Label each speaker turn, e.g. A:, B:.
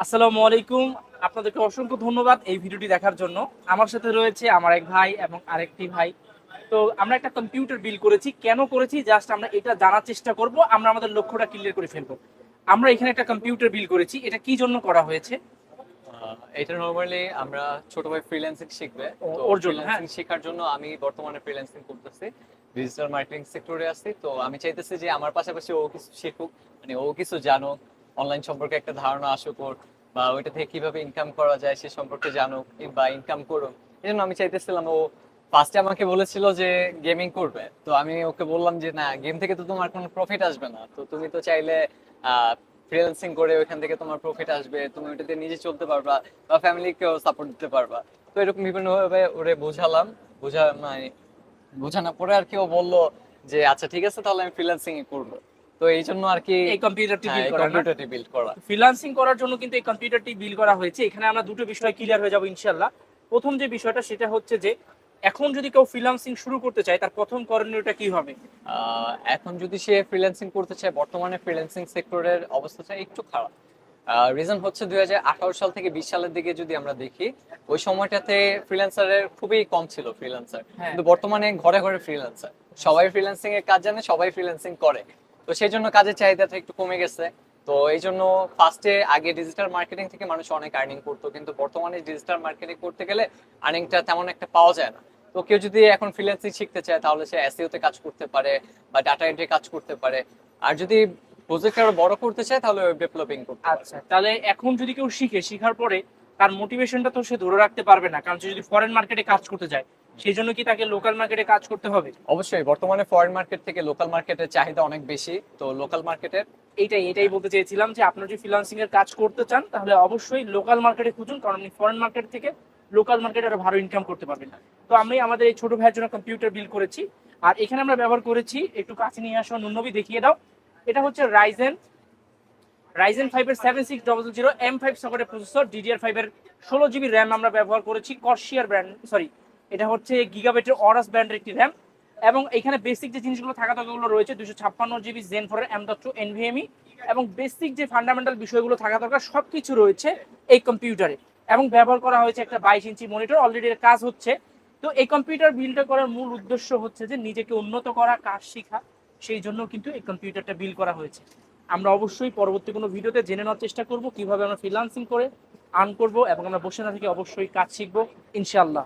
A: আসসালামু আলাইকুম। আপনাদেরকে অসংখ্য ধন্যবাদ এই ভিডিওটি দেখার জন্য। আমার সাথে রয়েছে আমার এক ভাই এবং আরেকটি ভাই। তো আমরা একটা কম্পিউটার বিল করেছি। কেন করেছি জাস্ট আমরা এটা জানার চেষ্টা করব। আমরা আমাদের লক্ষ্যটা ক্লিয়ার করে ফেলবো। আমরা এখানে একটা কম্পিউটার বিল করেছি। এটা কি জন্য করা হয়েছে?
B: এটা নরমালি আমরা ছোট ভাই ফ্রিল্যান্সিং শিখবে, তো
A: ওর জন্য, হ্যাঁ।
B: ফ্রিল্যান্সিং শেখার জন্য আমি বর্তমানে ফ্রিল্যান্সিং করতেছি, ডিজিটাল মার্কেটিং সেক্টরে আছি। তো আমি চাইতেছি যে আমার পাশাপাশি ও কিছু শিখুক, মানে ও কিছু জানুক, অনলাইন সম্পর্কে একটা ধারণা আসুক ওর, বা ওইটা থেকে কিভাবে ইনকাম করা যায় সে সম্পর্কে জানুক বা ইনকাম করুক। এই জন্য আমি চাইতেছিলাম, ও ফার্স্টে আমাকে বলেছিল যে গেমিং করবে, তো আমি ওকে বললাম যে না, গেম থেকে তো তোমার কোনো প্রফিট আসবে না, তো তুমি তো চাইলে ফ্রিল্যান্সিং করে ওইখান থেকে তোমার প্রফিট আসবে, তুমি ওইটা দিয়ে নিজে চলতে পারবা বা ফ্যামিলিকেও সাপোর্ট দিতে পারবা। তো এরকম বিভিন্ন ভাবে ওরে বোঝালাম। মানে বোঝানোর পরে আর কি ও বললো যে আচ্ছা ঠিক আছে, তাহলে আমি ফ্রিল্যান্সিং করবো। তো এই জন্য আর কি
A: এই কম্পিউটারটি
B: হ্যাঁ,
A: বিল
B: এই
A: করা না?
B: কম্পিউটারটি বিল্ড করা।
A: ফ্রিল্যান্সিং করার জন্য কিন্তু এই কম্পিউটারটি বিল করা হয়েছে। এখানে আমরা দুটো বিষয় ক্লিয়ার হয়ে যাব ইনশাআল্লাহ। প্রথম যে বিষয়টা সেটা হচ্ছে যে এখন যদি কেউ ফ্রিল্যান্সিং শুরু করতে চায় তার প্রথম করণীয়টা কি হবে?
B: এখন যদি সে ফ্রিল্যান্সিং করতে চায়, বর্তমানে ফ্রিল্যান্সিং সেক্টরের অবস্থাটা একটু খারাপ। রিজন হচ্ছে 2018 সাল থেকে 20 সালের দিকে যদি আমরা দেখি, ওই সময়টাতে ফ্রিল্যান্সারের খুবই কম ছিল ফ্রিল্যান্সার,
A: হ্যাঁ।
B: কিন্তু বর্তমানে ঘরে ঘরে ফ্রিল্যান্সার, সবাই ফ্রিল্যান্সিং এর কাজ জানে, সবাই ফ্রিল্যান্সিং করে। তো সেই জন্য কাজের চাহিদাটা একটু কমে গেছে। তো এই জন্য ফার্স্টে আগে ডিজিটাল মার্কেটিং থেকে মানুষ অনেক আর্নিং করতো, কিন্তু বর্তমানে ডিজিটাল মার্কেটিং করতে গেলে আর্নিংটা তেমন একটা পাওয়া যায় না। তো কেউ যদি এখন ফ্রিল্যান্সিং শিখতে চায় তাহলে সে এসইও তে কাজ করতে পারে বা ডাটা এন্ট্রি কাজ করতে পারে। আর যদি প্রজেক্ট আরো বড় করতে চায় তাহলে ওয়েব ডেভেলপিং করতে পারে।
A: আচ্ছা, তাহলে এখন যদি কেউ শিখে, শিখার পরে তার মোটিভেশনটা তো সে ধরে রাখতে পারবে না, কারণ সে যদি ফরেন মার্কেটে কাজ করতে যায় সেই জন্য কি তাকে লোকাল মার্কেটে কাজ করতে হবে?
B: অবশ্যই বর্তমানে ফরেন মার্কেট থেকে লোকাল মার্কেটের চাহিদা অনেক বেশি, তো লোকাল মার্কেটের
A: এইটাই বলতে চেয়েছিলাম যে আপনারা যদি ফ্রিল্যান্সিং এর কাজ করতে চান তাহলে অবশ্যই লোকাল মার্কেটে খুঁজুন, কারণ আপনি ফরেন মার্কেট থেকে লোকাল মার্কেটে আরো ভালো ইনকাম করতে পারবেন। তো আমি আমাদের এই ছোট ভাইয়ের জন্য কম্পিউটার বিল করেছি। আর এখানে আমরা ব্যবহার করেছি, একটু কাছে নিয়ে আসো নুনবি, দেখিয়ে দাও। এটা হচ্ছে রাইজেন 5 এর 7600 M5 সকেটের প্রসেসর, DDR5 এর 16 GB র্যাম আমরা ব্যবহার করেছি, কর্সিয়ার ব্র্যান্ড, সরি, এটা হচ্ছে গিগাবাইটের অরাস ব্র্যান্ডের একটি র্যাম। এবং এখানে বেসিক যে জিনিসগুলো থাকা দরকারগুলো রয়েছে, 256 GB Zen 4 এর M.2 NVMe, এবং বেসিক যে ফান্ডামেন্টাল বিষয়গুলো থাকা দরকার সবকিছু রয়েছে এই কম্পিউটারে। এবং ব্যবহার করা হয়েছে একটা 22 ইঞ্চি মনিটর, অলরেডি এর কাজ হচ্ছে। তো এই কম্পিউটার বিলটা করার মূল উদ্দেশ্য হচ্ছে যে নিজেকে উন্নত করা, কাজ শেখা, সেই জন্য কিন্তু এই কম্পিউটারটা বিল করা হয়েছে। আমরা অবশ্যই পরবর্তী কোনো ভিডিওতে জেনে নেওয়ার চেষ্টা করব কিভাবে আমরা ফ্রিল্যান্সিং করে আর্ন করব, এবং আমরা বসে না থেকে অবশ্যই কাজ শিখবো ইনশাআল্লাহ।